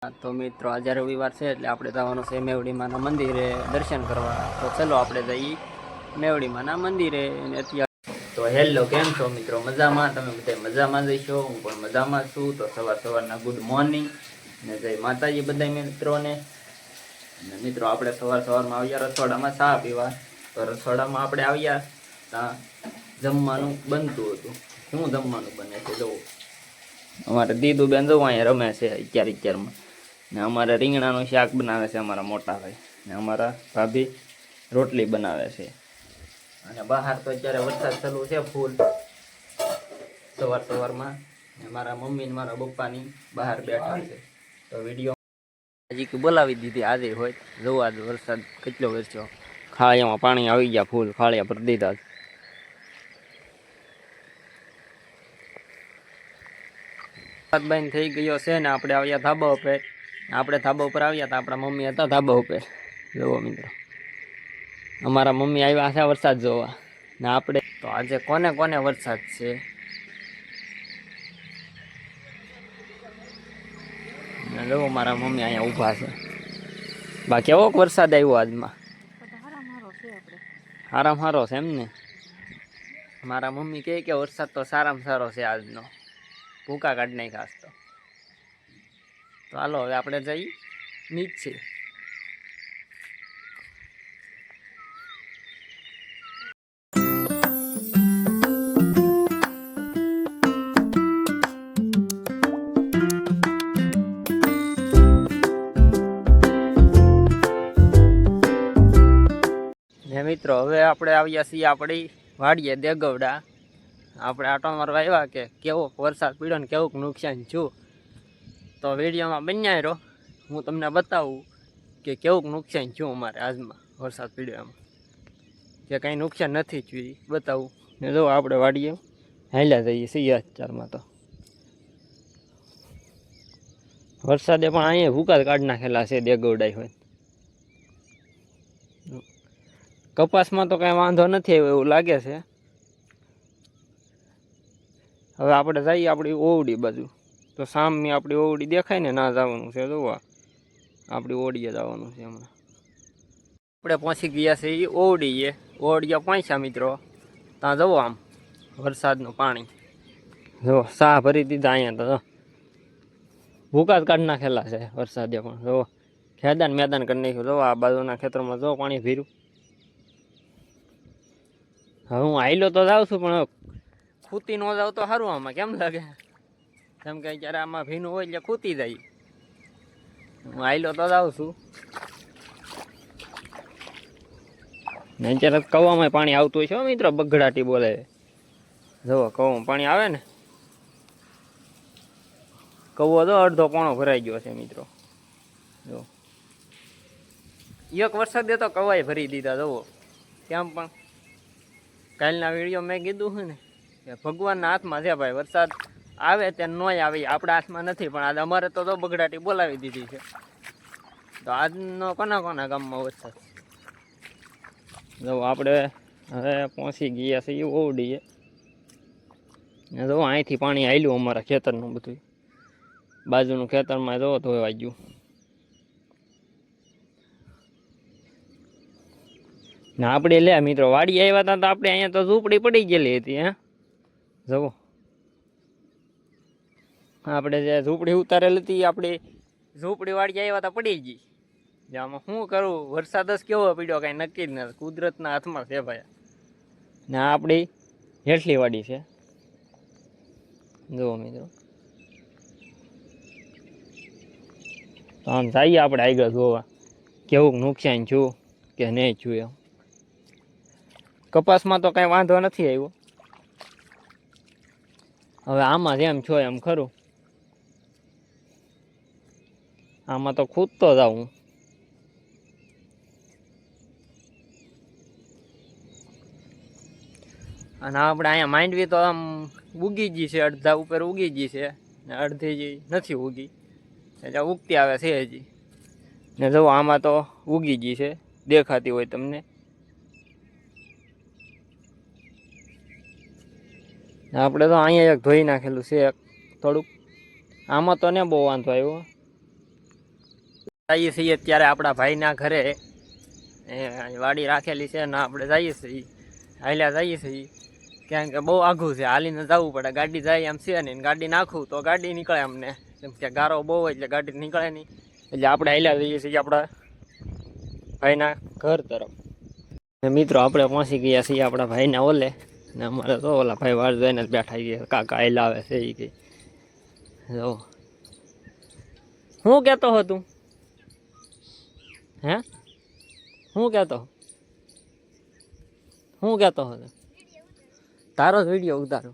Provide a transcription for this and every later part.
તો મિત્રો આજે રવિવાર છે એટલે આપણે જવાનું છે મેવડીમાના મંદિરે દર્શન કરવા. તો ચલો આપણે જઈએ મેવડીમાના મંદિરે. અત્યારે તો હેલો, કેમ છો મિત્રો? મજામાં? તમે બધા મજામાં જઈશો, હું પણ મજામાં છું. તો સવારના ગુડ મોર્નિંગ ને જય માતાજી બધા મિત્રોને. અને મિત્રો આપણે સવારમાં આવ્યા રસોડામાં ચા પીવા. તો રસોડામાં આપણે આવ્યા ત્યાં જમવાનું બનતું હતું. શું જમવાનું બને છે જોવું. અમારે દીદુ બેન જોવું અહીંયા રમે છે અત્યારમાં. ને અમારે રીંગણાનું શાક બનાવે છે અમારા મોટા ભાઈ, ને અમારા ભાભી રોટલી બનાવે છે. અને બહાર તો અત્યારે વરસાદ ચાલુ છે ફૂલ સવારમાં. ને મારા મમ્મી ને મારા પપ્પાની બહાર બેઠા છે. તો વિડીયો હજી બોલાવી દીધી આજે હોય જોવા. વરસાદ કેટલો વરસ્યો, ખાળિયામાં પાણી આવી ગયા, ફૂલ ખાળિયા ભરી દીધા. બંધ થઈ ગયો છે ને આપણે આવ્યા ધાબા ઉપર. આપણે ધાબા ઉપર આવ્યા હતા, આપણા મમ્મી હતા ધાબા ઉપર. જોવો મિત્રો, અમારા મમ્મી આવ્યા છે વરસાદ જોવા. ને આપણે તો આજે કોને કોને વરસાદ છે. જોવો મારા મમ્મી અહીંયા ઊભા છે. બા કેવો વરસાદ આવ્યો આજમાં? સારામાં સારો છે એમ ને. મારા મમ્મી કહે કે વરસાદ તો સારામાં સારો છે આજનો, ભૂકા કાઢ નાખ્યા તો. હાલો હવે આપણે જઈ નીચે. મિત્રો હવે આપણે આવ્યા છીએ આપણી વાડીએ દેગવડા. આપણે આટો મારવા આવ્યા કે કેવો વરસાદ પડ્યો ને કેવું નુકસાન છું. તો વિડીયોમાં બન્યા રહો, હું તમને બતાવું કે કેવું નુકસાન છું અમારે આજમાં વરસાદ પડ્યો એમાં. કે કંઈ નુકસાન નથી થયું બતાવું. ને જો આપણે વાડીએ હાલ્યા જઈએ છીએ અત્યારમાં. તો વરસાદે પણ અહીંયા ભૂકા કાઢી નાખેલા છે દેગવડાઈ હોય. કપાસમાં તો કાંઈ વાંધો નથી આવ્યો એવું લાગે છે. હવે આપણે જઈએ આપણી ઓવડી બાજુ. તો સામે આપણી ઓવડી દેખાય ને, ના જવાનું છે જોવા. આપણી ઓવડીએ જવાનું છે હમણાં. આપણે પહોંચી ગયા છે એ ઓવડીએ. ઓવડીએ પહોંચ્યા મિત્રો. ત્યાં જવો આમ વરસાદનું પાણી જો સાહ ભરી દીધા. અહીંયા તો ભૂકા જ કાઢી નાખેલા છે વરસાદે પણ. જો ખેદાન મેદાન કરી નાખ્યું. જો આ બાજુના ખેતરમાં જો પાણી ભીરું. હવે હું આયલો તો જાઉં છું, પણ ખૂતી ન જાવ તો સારું. આમાં કેમ લાગે? કેમ કે અત્યારે આમાં ભીનું હોય એટલે ખૂતી જાય. હું આયલો તો જાઉં છું. ને અત્યારે કવામાં પાણી આવતું હોય છે મિત્રો, બગડાટી બોલે. જુઓ કવામાં પાણી આવે ને, કવો તો અડધો પોણો ભરાઈ ગયો છે મિત્રો. જો એક વરસાદે તો કવાય ભરી દીધા. જુઓ કેમ. પણ કાલના વિડીયો મેં કીધું છે ને કે ભગવાનના હાથમાં છે ભાઈ. વરસાદ આવે તે નોય આવે આપણા હાથમાં નથી. પણ આજે અમારે તો બગડાટી બોલાવી દીધી છે. તો આજનો કોના ગામમાં વરસાદ. જો આપણે હવે પહોંચી ગયા છીએ ઓવડીએ. જો અહીંથી પાણી આવેલું અમારા ખેતરનું બધું. બાજુનું ખેતરમાં જો ધોવાઈ ગયું. ને આપણે લે મિત્રો વાડી આવ્યા હતા તો આપણે અહીંયા તો ઝૂંપડી પડી ગયેલી હતી. હે જવો આપણે જે ઝૂંપડી ઉતારેલી હતી, આપણી ઝૂંપડી વાડી આવ્યા હતા પડી ગઈ. આમાં શું કરું, વરસાદ જ કેવો પડ્યો કાંઈ નક્કી જ નથી. કુદરતના હાથમાં છે ભાઈ. ને આપણી હેઠલી વાડી છે. જુઓ મિત્રો, તો આમ જઈએ આપણે આગળ જોવા કેવું નુકસાન છું કે નહીં છું એમ. કપાસમાં તો કાંઈ વાંધો નથી આવ્યો. હવે આમાં જેમ છો એમ ખરું. આમાં તો ખૂદતો જાઉં. અને આપણે અહીંયા માંડવી તો આમ ઉગી ગઈ છે, અડધા ઉપર ઉગી ગઈ છે ને અડધી જ નથી ઉગી. એટલે ઉગતી આવે છે હજી. ને જો આમાં તો ઉગી ગઈ છે, દેખાતી હોય તમને. આપણે તો અહીંયા એક ધોઈ નાખેલું છે થોડુંક. આમાં તો ને બહુ વાંધો આવ્યો. જઈએ છીએ અત્યારે આપણા ભાઈના ઘરે વાડી રાખેલી છે ને આપણે જઈએ છીએ હાલ્યા જઈએ છીએ કારણ કે બહુ આઘું છે હાલીને જવું પડે ગાડી જાય એમ છે નહીં ગાડી નાખું તો ગાડી નીકળે અમને કેમ કે ગારો બહુ હોય એટલે ગાડી નીકળે નહીં એટલે આપણે હાલ્યા જઈએ છીએ આપણા ભાઈના ઘર તરફ મિત્રો આપણે પહોંચી ગયા છીએ આપણા ભાઈના ઓલે ને અમારે તો ઓલા ભાઈ વાર જોઈને જ બેઠા ગયા કાકા હાલ્યા આવે છે એ કંઈ જો શું કહેતો હો તું હે શું કહેતો હતો તારો જ વિડીયો ઉતારો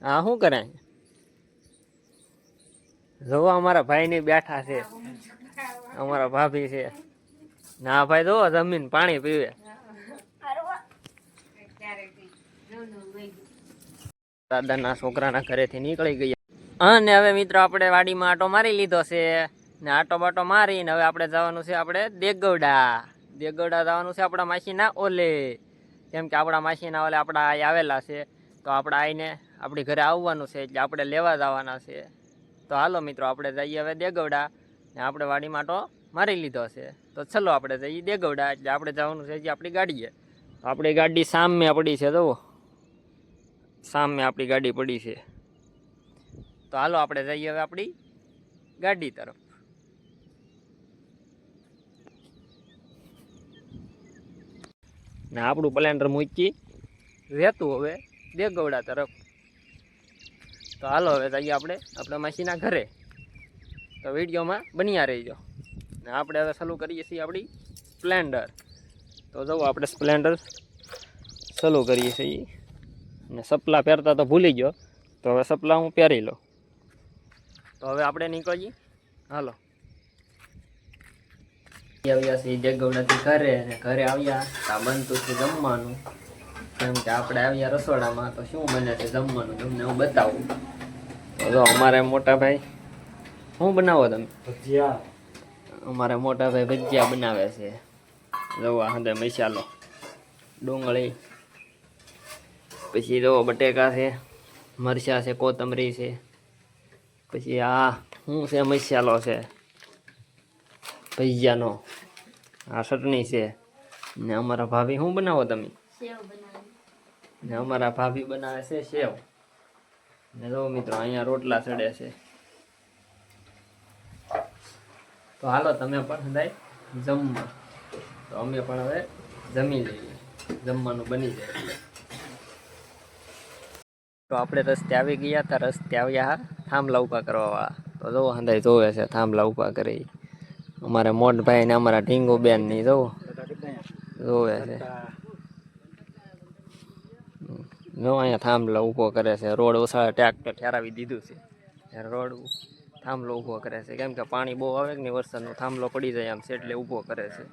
હા શું કરે જોવો અમારા ભાઈ ની બેઠા છે અમારા ભાભી છે ના ભાઈ જોવો જમીન પાણી પીવે દાદાના છોકરાના ઘરેથી નીકળી ગયા અને હવે મિત્રો આપણે વાડીમાં આટો મારી લીધો છે ને આટો બાટો મારીને હવે આપણે જવાનું છે આપણે દેગવડા જવાનું છે આપણા માસીના ઓલે કેમ કે આપણા માસીના ઓલે આપણા અહીં આવેલા છે તો આપણે આવીને આપણી ઘરે આવવાનું છે એટલે આપણે લેવા જવાના છે તો હાલો મિત્રો આપણે જઈએ હવે દેગવડા ને આપણે વાડીમાં આટો મારી લીધો છે તો ચલો આપણે જઈએ દેગવડા એટલે આપણે જવાનું છે જે આપણી ગાડીએ આપણી ગાડી સામે પડી છે જુઓ સામે આપણી ગાડી પડી છે તો હાલો આપણે જઈએ હવે આપણી ગાડી તરફ ને આપણું પ્લેન્ડર મૂકી રહેતું હવે દેગવડા તરફ તો હાલો હવે જઈએ આપણે આપણા માસીના ઘરે તો વિડીયોમાં બન્યા રહીજો ને આપણે હવે ચાલુ કરીએ છીએ આપણી સ્પ્લેન્ડર તો જુઓ આપણે સ્પ્લેન્ડર ચાલુ કરીએ છીએ ને સપલા પહેરતા તો ભૂલી ગયો તો હવે સપલા હું પહેરી લો તો હવે આપણે નીકળીએ હાલો આવ્યા છીએ દેગવડાથી ઘરે અને ઘરે આવ્યા આ બનતું છે જમવાનું કેમ કે આપણે આવ્યા રસોડામાં તો શું બને છે જમવાનું તમને હું બતાવું તો જો અમારે મોટા ભાઈ શું બનાવો તમે ભજીયા અમારે મોટા ભાઈ ભજીયા બનાવે છે જોવા હંદે મસાલો ડુંગળી પછી જો બટેકા છે મરચાં છે કોથમરી છે પછી આ શું છે મસાલો છે ભજીયાનો આ ચટણી છે ને અમારા ભાભી શું બનાવો તમે ને અમારા ભાભી બનાવે છે સેવ ને જો મિત્રો અહીંયા રોટલા ચડે છે તો હાલો તમે પણ બધાય જમવા તો અમે પણ હવે જમી લઈએ જમવાનું બની જાય એટલે તો આપણે રસ્તે આવી ગયા હતા રસ્તે આવ્યા થાંભલા ઊભા કરવા તો જો હંધાઈ જોવે છે થાંભલા ઊભા કરી અમારે મોટભાઈ ને અમારા ઢીંગુ બેન ની જોવે છે જો અહીંયા થાંભલો ઊભો કરે છે રોડ ઓછા ટ્રેક્ટર ઠેરાવી દીધું છે ત્યારે રોડ થાંભલો ઊભો કરે છે કેમ કે પાણી બહુ આવે કે નહીં વરસાદનો થાંભલો પડી જાય આમ છે એટલે ઊભો કરે છે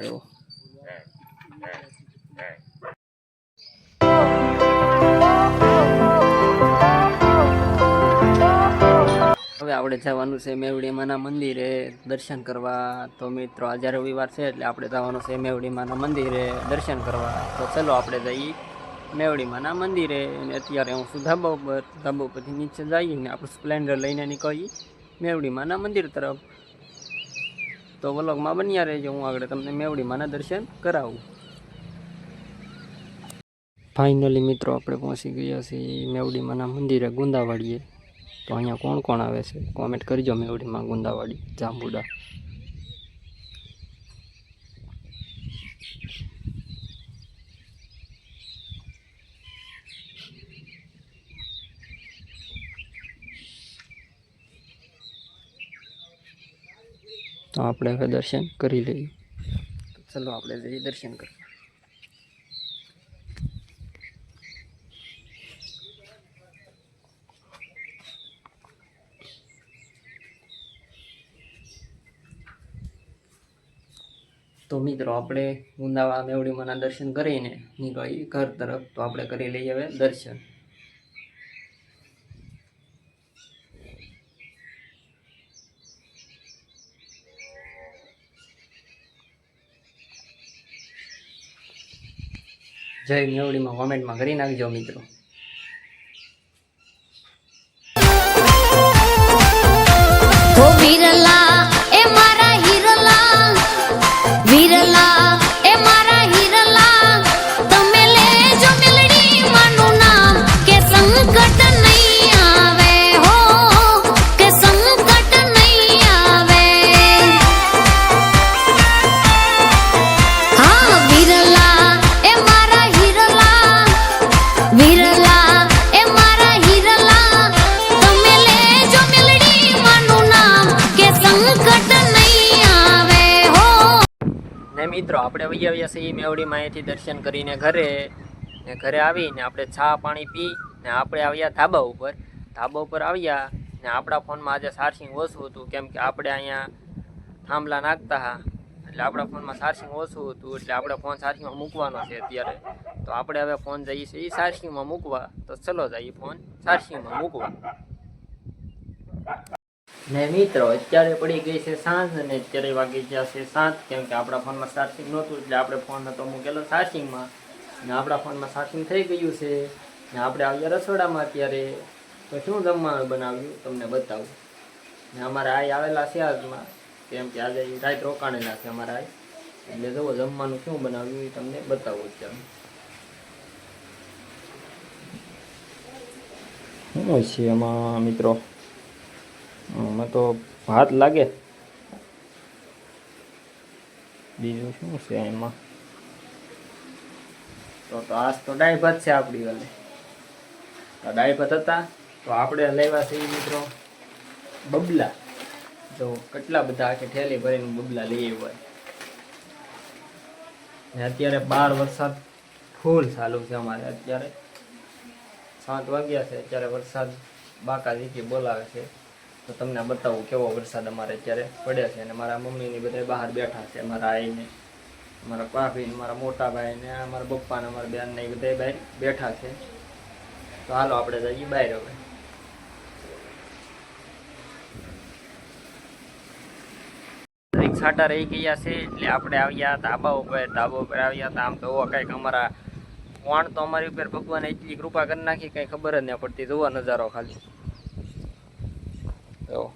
એવું હવે આપણે જવાનું છે મેવડીમાના મંદિરે દર્શન કરવા તો મિત્રો આજે રવિવાર છે એટલે આપણે જવાનું છે મેવડીમાના મંદિરે દર્શન કરવા તો ચલો આપણે જઈએ મેવડીમાના મંદિરે અને અત્યારે હું છું ધાબા પરથી નીચે જઈએ ને આપણે સ્પ્લેન્ડર લઈને નીકળીએ મેવડીમાના મંદિર તરફ તો વ્લોગમાં બન્યા રહેજો હું આગળ તમને મેવડીમાના દર્શન કરાવું ફાઇનલી મિત્રો આપણે પહોંચી ગયા છીએ મેવડીમાના મંદિરે ગુંદાવાડીએ તો અહીંયા કોણ કોણ આવે છે કોમેન્ટ કરજો મેવડીમાં ગુંદાવાડી જાંબુડા તો આપણે હવે દર્શન કરી લઈએ ચલો આપણે જઈએ દર્શન કરવા તો મિત્રો આપણે ગુંદાવા મેવડીમાના દર્શન કરીને નીકળીએ ઘર તરફ તો આપણે કરી લઈએ હવે દર્શન જય મેવડીમાં કોમેન્ટમાં કરી નાખજો મિત્રો વિરલા એ મિત્રો આપણે વહી આવ્યા છીએ મેવડીમાં અહીંથી દર્શન કરીને ઘરે ને ઘરે આવીને આપણે ચા પાણી પી ને આપણે આવ્યા ધાબા ઉપર આવ્યા ને આપણા ફોનમાં આજે ચાર્જિંગ ઓછું હતું કેમ કે આપણે અહીંયા થાંભલા નાખતા હા એટલે આપણા ફોનમાં ચાર્જિંગ ઓછું હતું એટલે આપણે ફોન ચાર્જિંગમાં મૂકવાનો છે અત્યારે તો આપણે હવે ફોન જઈએ છીએ ચાર્જિંગમાં મૂકવા તો ચલો જઈએ ફોન ચાર્જિંગમાં મૂકવા ને મિત્રો અત્યારે પડી ગઈ છે સાંજ અને અત્યારે વાગી ગયા છે 7 કેમ કે આપણા ફોનમાં ચાર્જિંગ નહોતું એટલે આપણે ફોન નતો મૂકેલો ચાર્જિંગમાં ને આપણા ફોનમાં ચાર્જિંગ થઈ ગયું છે ને આપણે આવ્યા રસોડામાં અત્યારે તો શું જમવાનું બનાવ્યું તમને બતાવું ને અમારા આઈ આવેલા છે આજમાં કેમ કે આજે રાત રોકાણેલા છે અમારા આઈ એટલે જુઓ જમવાનું શું બનાવ્યું એ તમને બતાવું અત્યારે શું હોય છે એમાં મિત્રો એમાં તો ભાત લાગે બીજું શું છે એમાં તો આજ તો ડાળ ભાત છે આપણી વાલે તો ડાળ ભાત હતા તો આપણે લેવા છે મિત્રો બબલા જો કેટલા બધા આખી ઠેલી ભરીને બબલા લઈ આવ્યા ને અત્યારે 12 વરસાદ ફૂલ ચાલુ છે અમારે અત્યારે 7 વાગ્યા છે અત્યારે વરસાદ બાકા દીકી બોલાવે છે તો તમને બતાવું કેવો વરસાદ અમારે અત્યારે પડે છે અને મારા મમ્મીની બધા બહાર બેઠા છે મારા આઈને મારા ભાભી ને મારા મોટા ભાઈ ને મારા પપ્પા ને મારા બેન ને એ બધા બહાર બેઠા છે તો હાલો આપણે જઈએ બહાર હવે છાંટા રહી ગયા છે એટલે આપણે આવ્યા ધાબા ઉપર આવ્યા હતા આમ તો કંઈક અમારા વાણ તો અમારી ઉપર ભગવાને એટલી કૃપા કરી નાખી કંઈ ખબર જ નહીં પડતી જોવા નજારો ખાલી જો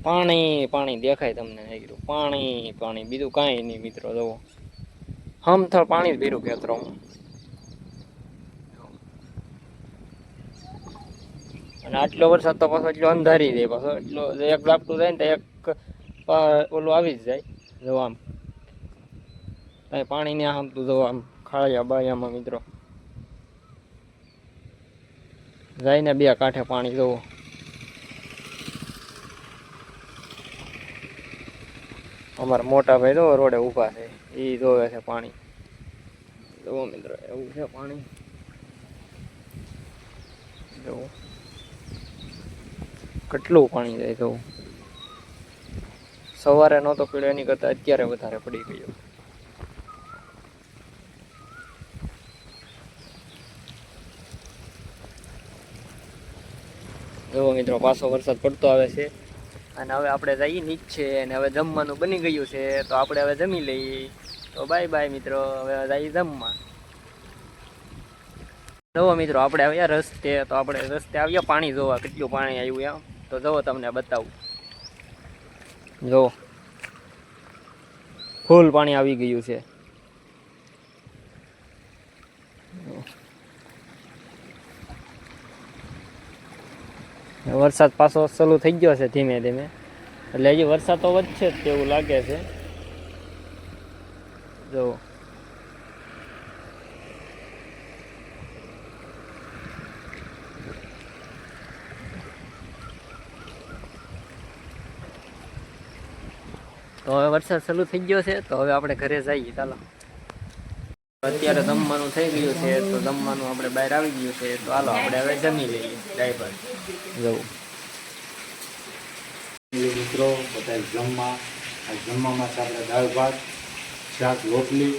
પાણી દેખાય તમને કીધું પાણી બીજું કાંઈ નહીં મિત્રો જોવો હમથળ પાણી જ ભીરું ખેતરોમાં અને આટલો વરસાદ તો પાછો એટલો અંધારી જાય પાછો એટલો એક લાપટું જાય ને તો એક ઓલું આવી જ જાય જો આમ પાણી ને આમ તું જો આમ ખાળિયા બાયામાં મિત્રો જાય ને બે કાંઠે પાણી જોવો અમારા મોટા ભાઈ જો રોડે ઊભા છે એ જોવે છે પાણી જોવો મિત્રો એવું છે પાણી જોવો કેટલું પાણી જાય જોવું સવારે નહોતો પીડ્યો એની કરતાં અત્યારે વધારે પડી ગયો જો મિત્રો પાછો વરસાદ પડતો આવે છે અને હવે આપણે જઈએ નીચે અને હવે જમવાનું બની ગયું છે તો આપણે હવે જમી લઈએ તો બાય બાય મિત્રો હવે જઈએ જમવા જુઓ મિત્રો આપણે આવ્યા રસ્તે તો આપણે રસ્તે આવ્યા પાણી જોવા કેટલું પાણી આવ્યું એમ તો જુઓ તમને બતાવું જો ફૂલ પાણી આવી ગયું છે વરસાદ પાછો ચાલુ થઈ ગયો છે ધીમે ધીમે એટલે હજી વરસાદ તો વધશે જ તેવું લાગે છે જો તો હવે વરસાદ ચાલુ થઈ ગયો છે તો હવે આપણે ઘરે જઈએ ચાલો અત્યારે જમવાનું થઈ ગયું છે તો જમવાનું આપણે બહાર આવી ગયું છે તો હાલો આપણે હવે જમી લઈએ ડ્રાઈવર જવું મિત્રો બધા જમવામાં છે આપણે દાળ ભાત શાક રોટલી